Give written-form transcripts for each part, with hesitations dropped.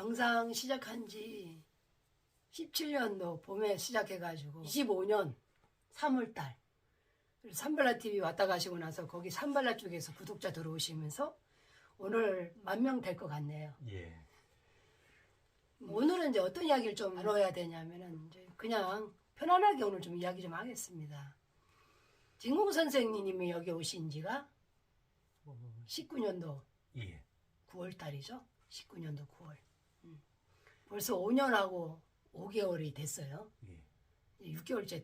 영상 시작한 지 17년도 봄에 시작해가지고 25년 3월달 산발라TV 왔다 가시고 나서 거기 산발라 쪽에서 구독자 들어오시면서 오늘 10,000명 될 것 같네요. 예. 오늘은 이제 어떤 이야기를 좀 나눠야 되냐면은 이제 그냥 편안하게 오늘 좀 이야기 좀 하겠습니다. 진공 선생님이 여기 오신 지가 19년도 예. 9월 달이죠. 19년도 9월. 벌써 5년하고 5개월이 됐어요. 예. 6개월째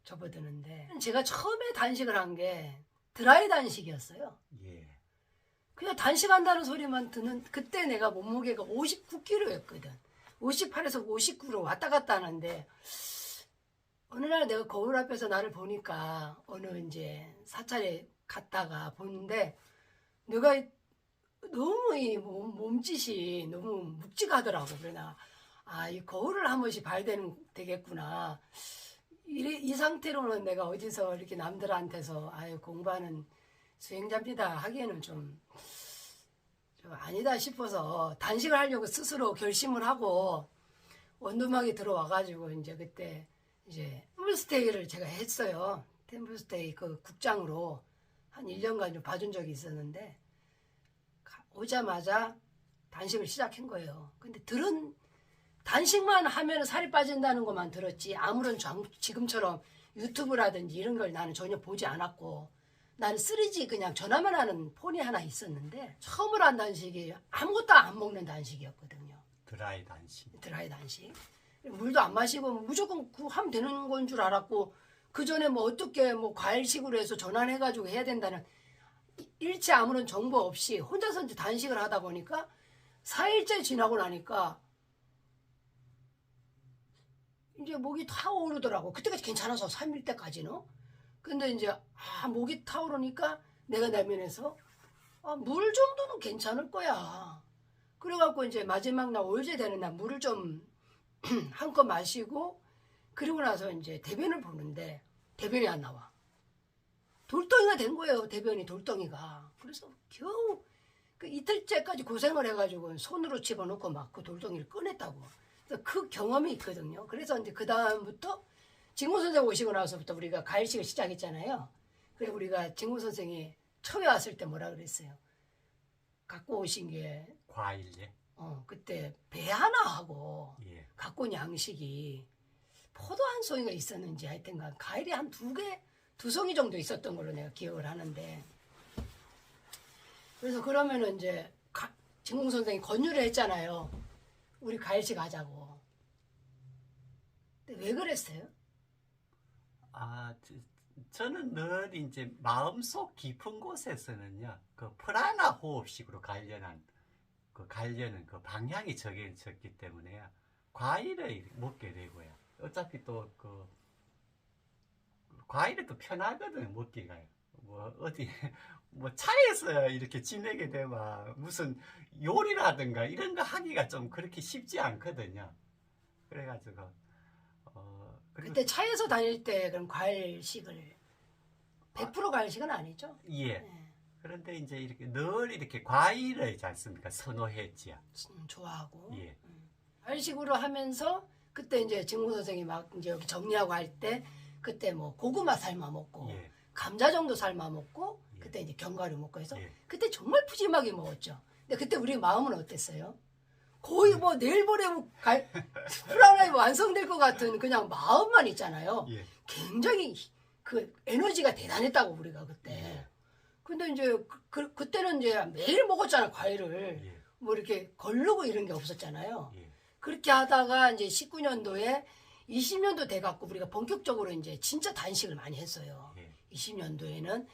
접어드는데 제가 처음에 단식을 한 게 드라이 단식이었어요. 예. 그냥 단식한다는 소리만 듣는 그때 내가 몸무게가 59kg였거든. 58에서 59로 왔다 갔다 하는데 어느 날 내가 거울 앞에서 나를 보니까 어느 이제 사찰에 갔다가 보는데 내가 너무 이 몸짓이 너무 묵직하더라고. 그래 나 이 거울을 한 번씩 봐야 되겠구나. 이 상태로는 내가 어디서 이렇게 남들한테서 공부하는 수행자입니다 하기에는 좀 아니다 싶어서 단식을 하려고 스스로 결심을 하고 원두막에 들어와가지고 이제 그때 이제 템플스테이를 제가 했어요. 템플스테이 그 국장으로 한 1년간 좀 봐준 적이 있었는데 오자마자 단식을 시작한 거예요. 근데 단식만 하면 살이 빠진다는 것만 들었지 아무런 지금처럼 유튜브라든지 이런 걸 나는 전혀 보지 않았고 나는 3G 그냥 전화만 하는 폰이 하나 있었는데 처음으로 한 단식이 아무것도 안 먹는 단식이었거든요. 드라이 단식. 드라이 단식. 물도 안 마시고 무조건 하면 되는 건 줄 알았고 그 전에 뭐 어떻게 뭐 과일식으로 해서 전환해가지고 해야 된다는 일체 아무런 정보 없이 혼자서 이제 단식을 하다 보니까 4일째 지나고 나니까 이제 목이 타오르더라고. 그때까지 괜찮아서 3일 때까지는. 근데 이제 목이 타오르니까 내가 내면에서 물 정도는 괜찮을 거야. 그래갖고 이제 마지막 날 올제 되는 날 물을 좀 한껏 마시고 그리고 나서 이제 대변을 보는데 대변이 안 나와. 돌덩이가 된 거예요. 대변이 돌덩이가. 그래서 겨우 그 이틀째까지 고생을 해가지고 손으로 집어넣고 막 그 돌덩이를 꺼냈다고. 그래서 그 경험이 있거든요. 그래서 이제 그 다음부터 진공 선생 오시고 나서부터 우리가 가일식을 시작했잖아요. 그래서 우리가 진공 선생이 처음에 왔을 때 뭐라 그랬어요? 갖고 오신 게 과일제. 그때 배 하나 하고 예. 갖고 온 양식이 포도 한 송이가 있었는지 하여튼간 과일이 한 2송이 정도 있었던 걸로 내가 기억을 하는데 그래서 그러면은 이제 진공 선생이 권유를 했잖아요. 우리 가일식 하자고. 근데 왜 그랬어요? 저는 늘 이제 마음속 깊은 곳에서는요, 그 프라나 호흡식으로 관련한 그 방향이 정해졌기 때문에요, 과일을 먹게 되고요. 어차피 또 과일이 또 편하거든, 먹기가요. 뭐, 어디, 뭐, 차에서 이렇게 지내게 되면 무슨 요리라든가 이런 거 하기가 좀 그렇게 쉽지 않거든요. 그래가지고, 그때 차에서 다닐 때 그럼 과일식을 100% 과일식은 아니죠? 예. 네. 그런데 이제 이렇게 늘 이렇게 과일을 있지 않습니까? 선호했지요. 좋아하고. 예. 과일식으로 하면서 그때 이제 진공 선생이 막 이제 여기 정리하고 할 때 그때 뭐 고구마 삶아 먹고 예. 감자 정도 삶아 먹고 예. 그때 이제 견과류 먹고 해서 예. 그때 정말 푸짐하게 먹었죠. 근데 그때 우리 마음은 어땠어요? 거의 뭐 내일 모레 프라나이 완성될 것 같은 그냥 마음만 있잖아요. 예. 굉장히 그 에너지가 대단했다고 우리가 그때. 예. 근데 이제 그때는 이제 매일 먹었잖아 과일을. 예. 뭐 이렇게 걸르고 이런 게 없었잖아요. 예. 그렇게 하다가 이제 19년도에 20년도 돼갖고 우리가 본격적으로 이제 진짜 단식을 많이 했어요. 예. 20년도에는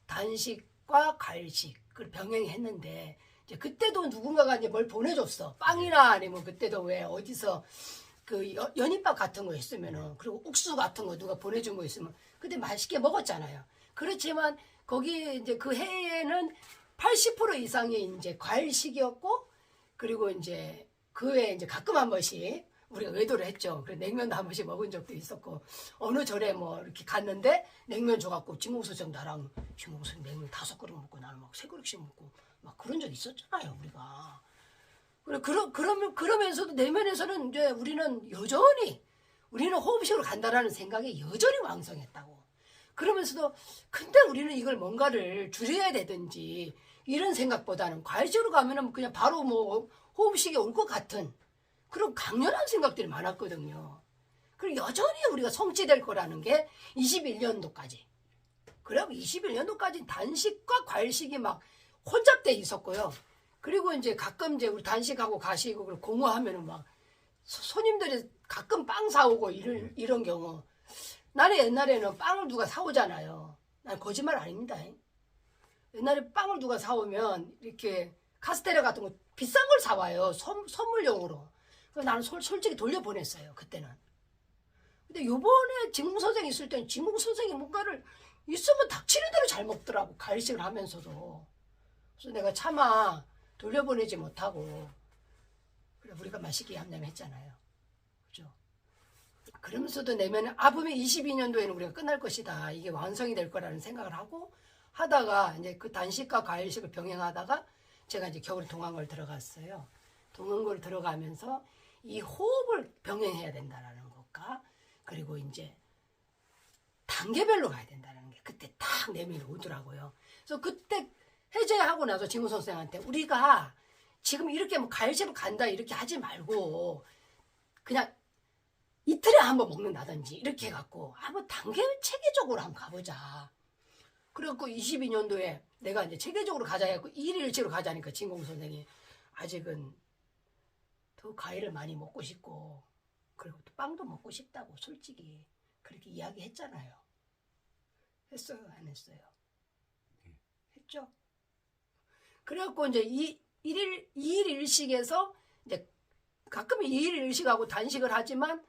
단식과 과일식을 병행했는데 이제 그때도 누군가가 이제 뭘 보내줬어. 빵이나 아니면 그때도 왜 어디서 그 연잎밥 같은 거 있으면은 그리고 옥수수 같은 거 누가 보내준 거 있으면 그때 맛있게 먹었잖아요. 그렇지만 거기 이제 그 해에는 80% 이상이 이제 과일식이었고 그리고 이제 그 외에 이제 가끔 한 번씩 우리가 외도를 했죠. 그래서 냉면도 한 번씩 먹은 적도 있었고 어느 절에 뭐 이렇게 갔는데 냉면 줘갖고 진공선생 나랑 진공선생 냉면 5그릇 먹고 나는 막 3그릇씩 먹고 막 그런 적 있었잖아요 우리가. 그러면서도 내면에서는 이제 우리는 여전히 우리는 호흡식으로 간다라는 생각이 여전히 왕성했다고. 그러면서도 근데 우리는 이걸 뭔가를 줄여야 되든지 이런 생각보다는 과일식으로 가면은 그냥 바로 뭐 호흡식이 올 것 같은 그런 강렬한 생각들이 많았거든요. 그리고 여전히 우리가 성취될 거라는 게 21년도까지. 그리고 21년도까지 단식과 과일식이 막 혼잡돼 있었고요. 그리고 이제 가끔 이제 우리 단식하고 가시고 그리고 공허하면은 막 손님들이 가끔 빵 사오고 이런 경우. 나는 옛날에는 빵을 누가 사오잖아요. 난 거짓말 아닙니다. 옛날에 빵을 누가 사오면 이렇게 카스테라 같은 거 비싼 걸 사와요. 선물용으로. 그래서 나는 솔직히 돌려보냈어요. 그때는. 근데 요번에 진공 선생이 있을 때는 진공 선생이 뭔가를 있으면 닥치는 대로 잘 먹더라고. 가일식을 하면서도. 그래서 내가 차마 돌려보내지 못하고 그래 우리가 맛있게 얌얌했잖아요. 그죠? 그러면서도 내면은 분명 22년도에는 우리가 끝날 것이다. 이게 완성이 될 거라는 생각을 하고 하다가 이제 그 단식과 과일식을 병행하다가 제가 이제 겨울에 동항을 들어갔어요. 동항을 들어가면서 이 호흡을 병행해야 된다라는 것과 그리고 이제 단계별로 가야 된다는 게 그때 딱 내면이 오더라고요. 그래서 그때 해제하고 나서 진구 선생한테 우리가 지금 이렇게 뭐 과일식으로 간다 이렇게 하지 말고 그냥 이틀에 한번 먹는다든지 이렇게 해갖고 한번 단계 체계적으로 한번 가보자. 그래갖고 22년도에 내가 이제 체계적으로 가자 해갖고 1일치로 가자니까 진공 선생이 아직은 더 과일을 많이 먹고 싶고 그리고 또 빵도 먹고 싶다고 솔직히 그렇게 이야기했잖아요. 했어요? 안 했어요? 했죠? 그래갖고 이제 2일 일식에서 이제 가끔 2일 일식하고 단식을 하지만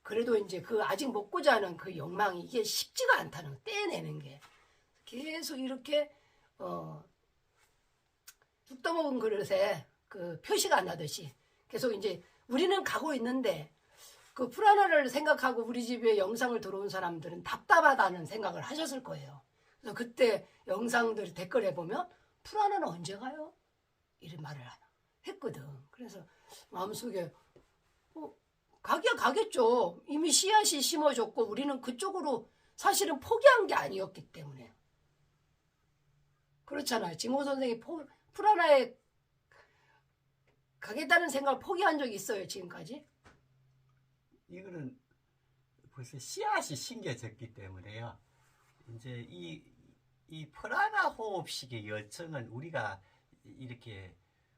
그래도 이제 그 아직 먹고자 하는 그 욕망이 이게 쉽지가 않다는 거, 떼내는 게. 계속 이렇게, 죽 떠먹은 그릇에 그 표시가 안 나듯이 계속 이제 우리는 가고 있는데 그 프라나를 생각하고 우리 집에 영상을 들어온 사람들은 답답하다는 생각을 하셨을 거예요. 그래서 그때 영상들 댓글에 보면 프라나는 언제 가요? 이런 말을 했거든. 그래서 마음속에 가기야 가겠죠. 이미 씨앗이 심어졌고 우리는 그쪽으로 사실은 포기한 게 아니었기 때문에. 그렇잖아요. 진호 선생이 프라나에 가겠다는 생각을 포기한 적이 있어요. 지금까지. 이거는 벌써 씨앗이 심겨졌기 때문에요. 이제 이 프라나 호흡식의 열정은 우리가 이렇게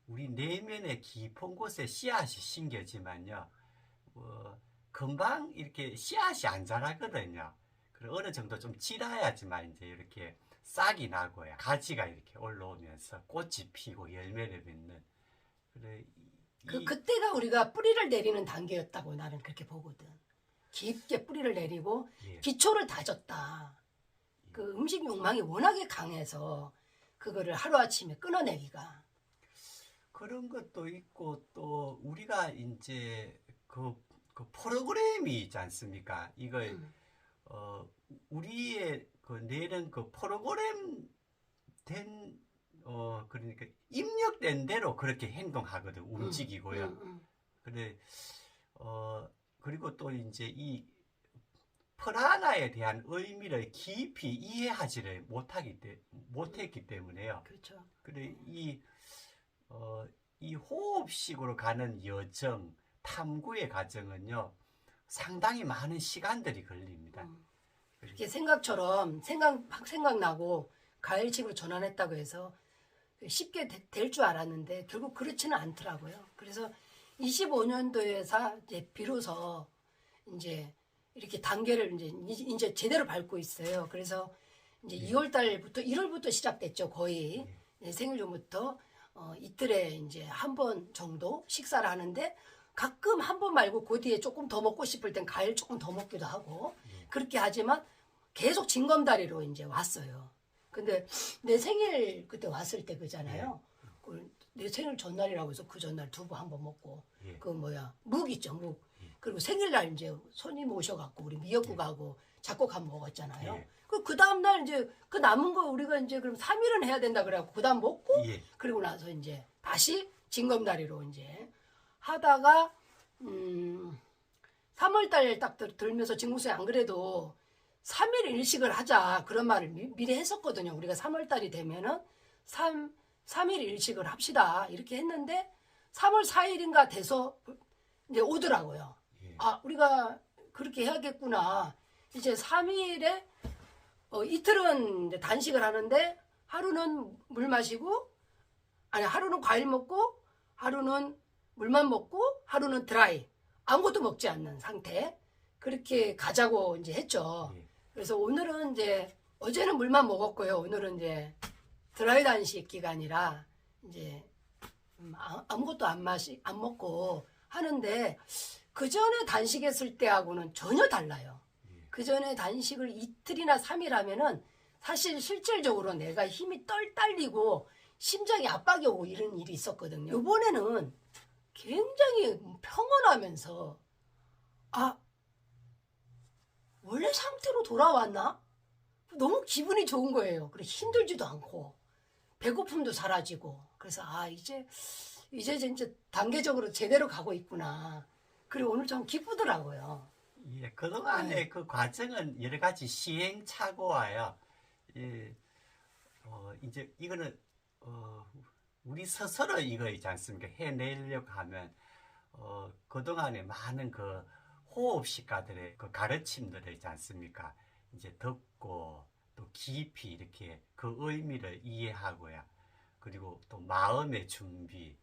우리 내면의 깊은 곳에 씨앗이 심겨지만요. 금방 이렇게 씨앗이 안 자라거든요. 그리고 어느 정도 좀 지나야지만 이제 이렇게 싹이 나고요. 가지가 이렇게 올라오면서 꽃이 피고 열매를 맺는. 그래, 그때가 우리가 뿌리를 내리는 단계였다고 나는 그렇게 보거든. 깊게 뿌리를 내리고 예. 기초를 다졌다. 그 음식 욕망이 워낙에 강해서 그거를 하루아침에 끊어내기가. 그런 것도 있고 또 우리가 이제 그 프로그램이 있지 않습니까? 이걸 우리의 그 내는 그 프로그램 된 그러니까 입력된 대로 그렇게 행동하거든. 움직이고요. 근데 그리고 또 이제 이 프라나에 대한 의미를 깊이 이해하지를 못했기 때문에요. 그렇죠. 그래 이 호흡식으로 가는 여정, 탐구의 과정은요 상당히 많은 시간들이 걸립니다. 이게 생각처럼 생각나고 가일식으로 전환했다고 해서 쉽게 될 줄 알았는데 결국 그렇지는 않더라고요. 그래서 25년도에서 이제 비로소 이제 이렇게 단계를 이제 제대로 밟고 있어요. 그래서 이제 2월 달부터 1월부터 시작됐죠. 거의 생일 전부터 이틀에 이제 한 번 정도 식사를 하는데 가끔 한 번 말고 그 뒤에 조금 더 먹고 싶을 땐 과일 조금 더 먹기도 하고 그렇게 하지만 계속 징검다리로 이제 왔어요. 근데 내 생일 그때 왔을 때 그잖아요. 내 생일 전날이라고 해서 그 전날 두부 한 번 먹고 그 묵 있죠, 묵. 그리고 생일날 이제 손님 오셔갖고 우리 미역국하고 잡곡 한번 먹었잖아요. 그 다음날 이제 그 남은 거 우리가 이제 그럼 3일은 해야 된다 그래갖고 그 다음 먹고 그리고 나서 이제 다시 징검다리로 이제 하다가 3월달 딱 들면서 진공선생님 안 그래도 3일 일식을 하자 그런 말을 미리 했었거든요. 우리가 3월달이 되면은 3일 일식을 합시다 이렇게 했는데 3월 4일인가 돼서 이제 오더라고요. 예. 아 우리가 그렇게 해야겠구나. 이제 3일에 이틀은 이제 단식을 하는데 하루는 물 마시고 아니 하루는 과일 먹고 하루는 물만 먹고 하루는 드라이 아무것도 먹지 않는 상태 그렇게 가자고 이제 했죠. 예. 그래서 오늘은 이제 어제는 물만 먹었고요. 오늘은 이제 드라이 단식 기간이라 이제 아무것도 안 먹고 하는데 그 전에 단식했을 때하고는 전혀 달라요. 예. 그 전에 단식을 이틀이나 3일 하면은 사실 실질적으로 내가 힘이 딸리고 심장이 압박이 오고 이런 일이 있었거든요. 이번에는 굉장히 평온하면서 아 원래 상태로 돌아왔나? 너무 기분이 좋은 거예요. 그리고 힘들지도 않고 배고픔도 사라지고 그래서 아 이제 진짜 단계적으로 제대로 가고 있구나. 그리고 오늘 좀 기쁘더라고요. 예, 그동안의 네. 그 과정은 여러 가지 시행착오와요. 예, 이제 이거는 우리 스스로 이거 있지 않습니까? 해내려고 하면 그동안에 많은 그 호흡식가들의 그 가르침들이 있지 않습니까? 이제 듣고 또 깊이 이렇게 그 의미를 이해하고요. 그리고 또 마음의 준비,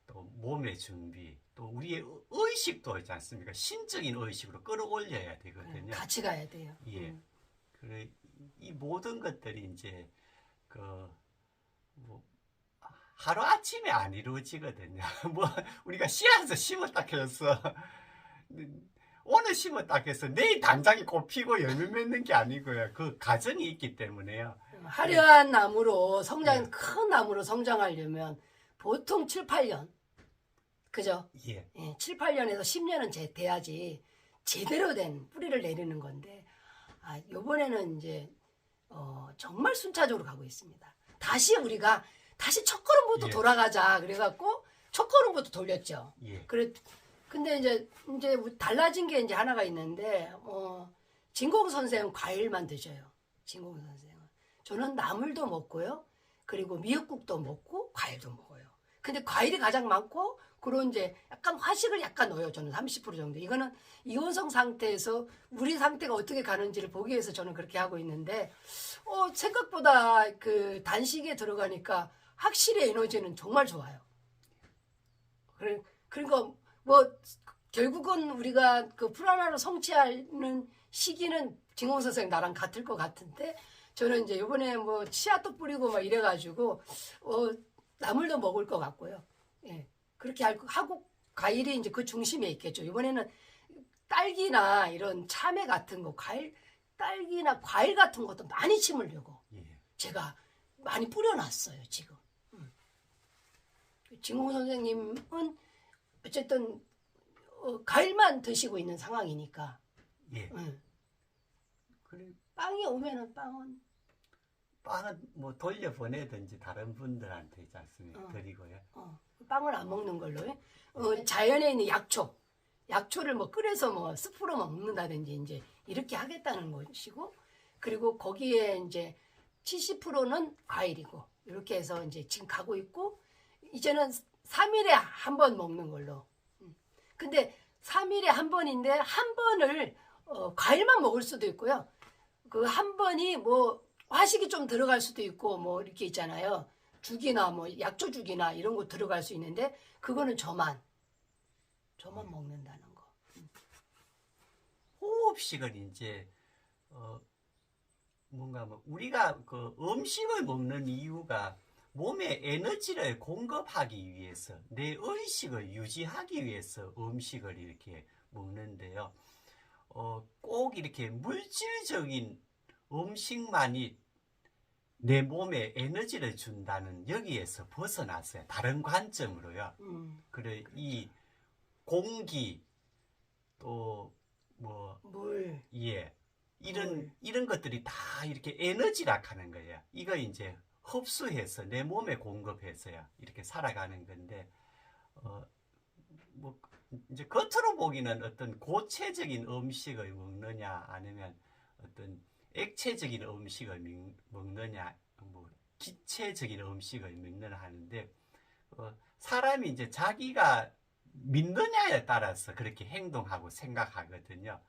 또 몸의 준비, 또 우리의 의식도 있지 않습니까? 신적인 의식으로 끌어올려야 되거든요. 같이 가야 돼요. 예. 그래 이 모든 것들이 이제 뭐 하루 아침에 안 이루어지거든요. 뭐 우리가 씨앗을 심었다 해서 오늘 심었다 해서 내일 당장에 꽃피고 열매 맺는 게 아니고요. 그 과정이 있기 때문에요. 화려한 나무로 예. 큰 나무로 성장하려면 보통 7, 8년. 그죠? 예. 예, 7, 8년에서 10년은 돼야지 제대로 된 뿌리를 내리는 건데, 요번에는 이제, 정말 순차적으로 가고 있습니다. 우리가 다시 첫 걸음부터 예. 돌아가자. 그래갖고, 첫 걸음부터 돌렸죠. 예. 근데 이제 달라진 게 이제 하나가 있는데, 진공 선생은 과일만 드셔요. 진공 선생은. 저는 나물도 먹고요. 그리고 미역국도 먹고, 과일도 먹어요. 근데 과일이 가장 많고, 그런 이제 약간 화식을 약간 넣어요. 저는 30% 정도. 이거는 이온성 상태에서 우리 상태가 어떻게 가는지를 보기 위해서 저는 그렇게 하고 있는데, 생각보다 그 단식에 들어가니까 확실히 에너지는 정말 좋아요. 그러니까 뭐 결국은 우리가 그 프라나를 성취하는 시기는 진공 선생 나랑 같을 것 같은데 저는 이제 이번에 뭐 씨앗도 뿌리고 막 이래가지고 나물도 먹을 것 같고요. 예. 그렇게 하고 과일이 이제 그 중심에 있겠죠. 이번에는 딸기나 이런 참외 같은 거, 딸기나 과일 같은 것도 많이 심으려고 예. 제가 많이 뿌려놨어요, 지금. 진공 선생님은 어쨌든 과일만 드시고 있는 상황이니까. 예. 그래 빵이 오면은 빵은 빵은 뭐 돌려 보내든지 다른 분들한테 있지 않습니까? 드리고요. 빵을 안 먹는 걸로. 자연에 있는 약초를 뭐 끓여서 뭐 스프로 먹는다든지 이제 이렇게 하겠다는 것이고, 그리고 거기에 이제 70%는 과일이고 이렇게 해서 이제 지금 가고 있고, 이제는 3일에 한 번 먹는 걸로. 근데 3일에 한 번인데 한 번을 과일만 먹을 수도 있고요. 그 한 번이 뭐 화식이 좀 들어갈 수도 있고 뭐 이렇게 있잖아요. 죽이나 뭐 약초죽이나 이런 거 들어갈 수 있는데 그거는 저만 먹는다는 거. 호흡식을 이제 뭔가 뭐 우리가 그 음식을 먹는 이유가 몸에 에너지를 공급하기 위해서 내 의식을 유지하기 위해서 음식을 이렇게 먹는데요. 꼭 이렇게 물질적인 음식만이 내 몸에 에너지를 준다는 여기에서 벗어났어요. 다른 관점으로요. 그래 이 공기 또 뭐 물. 예. 이런 것들이 다 이렇게 에너지라 하는 거예요. 이거 이제 흡수해서 내 몸에 공급해서야 이렇게 살아가는 건데, 뭐 이제 겉으로 보기는 어떤 고체적인 음식을 먹느냐 아니면 어떤 액체적인 음식을 먹느냐, 뭐 기체적인 음식을 먹느냐 하는데, 사람이 이제 자기가 믿느냐에 따라서 그렇게 행동하고 생각하거든요.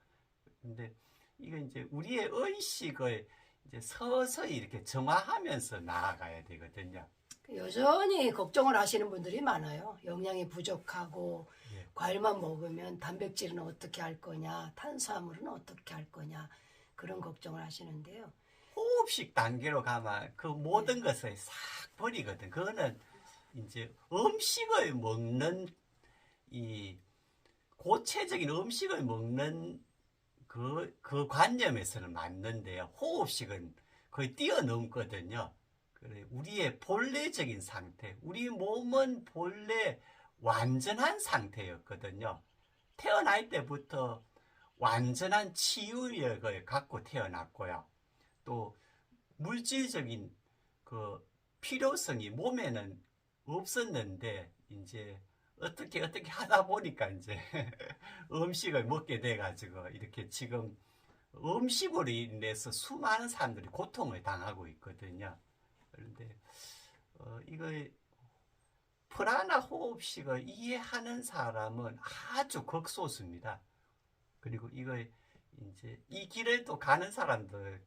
근데 이거 이제 우리의 의식을 이제 서서히 이렇게 정화하면서 나아가야 되거든요. 여전히 걱정을 하시는 분들이 많아요. 영양이 부족하고 예. 과일만 먹으면 단백질은 어떻게 할 거냐, 탄수화물은 어떻게 할 거냐, 그런 걱정을 하시는데요. 호흡식 단계로 가면 그 모든 것을 싹 버리거든. 그거는 이제 음식을 먹는 이 고체적인 음식을 먹는 그 관념에서는 맞는데요. 호흡식은 거의 뛰어넘거든요. 그래, 우리의 본래적인 상태, 우리 몸은 본래 완전한 상태였거든요. 태어날 때부터 완전한 치유력을 갖고 태어났고요. 또 물질적인 그 필요성이 몸에는 없었는데 이제 어떻게 하다 보니까 이제 음식을 먹게 돼가지고 이렇게 지금 음식으로 인해서 수많은 사람들이 고통을 당하고 있거든요. 그런데 이걸 프라나 호흡식을 이해하는 사람은 아주 극소수입니다. 그리고 이걸 이제 이 길을 또 가는 사람들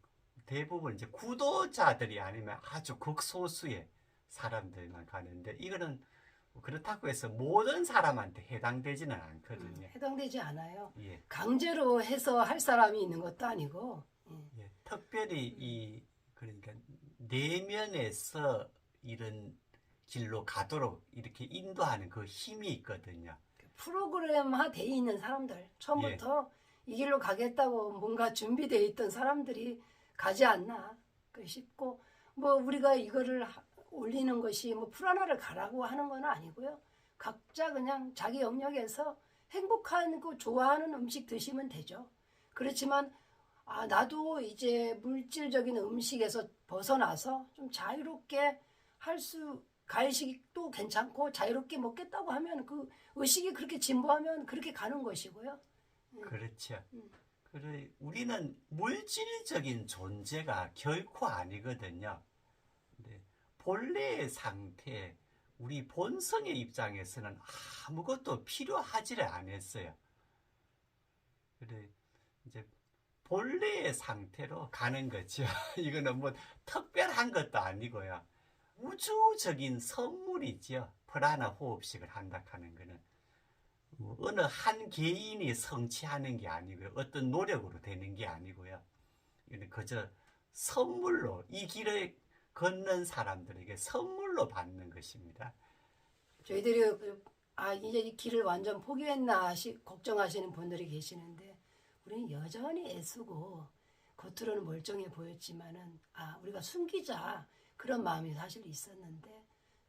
대부분 이제 구도자들이 아니면 아주 극소수의 사람들만 가는데, 이거는 그렇다고 해서 모든 사람한테 해당되지는 않거든요. 해당되지 않아요. 예. 강제로 해서 할 사람이 있는 것도 아니고. 예. 특별히 그러니까 내면에서 이런 길로 가도록 이렇게 인도하는 그 힘이 있거든요. 프로그램화 돼 있는 사람들, 처음부터 이 길로 가겠다고 뭔가 준비되어 있던 사람들이 가지 않나 싶고, 뭐 우리가 이거를 올리는 것이 뭐 프라나를 가라고 하는 건 아니고요. 각자 그냥 자기 영역에서 행복한 거 좋아하는 음식 드시면 되죠. 그렇지만 나도 이제 물질적인 음식에서 벗어나서 좀 자유롭게 가일식도 괜찮고 자유롭게 먹겠다고 하면 그 의식이 그렇게 진보하면 그렇게 가는 것이고요. 그렇죠. 그래, 우리는 물질적인 존재가 결코 아니거든요. 근데 본래의 상태, 우리 본성의 입장에서는 아무것도 필요하지를 않았어요. 그래, 이제 본래의 상태로 가는 거죠. 이거는 뭐 특별한 것도 아니고요. 우주적인 선물이지요. 프라나 호흡식을 한다 하는 거는. 뭐 어느 한 개인이 성취하는 게 아니고요. 어떤 노력으로 되는 게 아니고요. 이건 그저 선물로, 이 길을 걷는 사람들에게 선물로 받는 것입니다. 저희들이 이제 이 길을 완전 포기했나 걱정하시는 분들이 계시는데, 우리는 여전히 애쓰고 겉으로는 멀쩡해 보였지만은 우리가 숨기자 그런 마음이 사실 있었는데,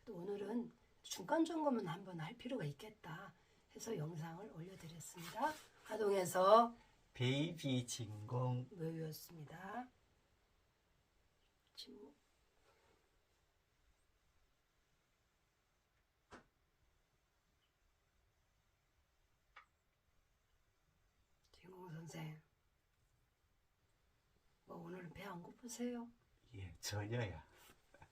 또 오늘은 중간 점검은 한번 할 필요가 있겠다 해서 영상을 올려드렸습니다. 하동에서 베이비 진공 묘유였습니다. 침묵. 진공 선생, 뭐 오늘은 배 안 고프세요? 예, 전혀야.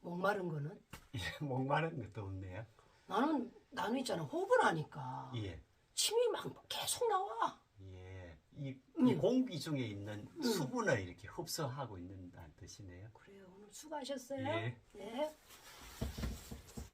목마른 거는? 예, 목마른 것도 없네요. 나는 있잖아, 호흡을 하니까 예, 침이 막 계속 나와. 예. 이 공기 중에 있는 수분을 이렇게 흡수하고 있는다는 뜻이네요. 그래요. 오늘 수고하셨어요. 예. 네.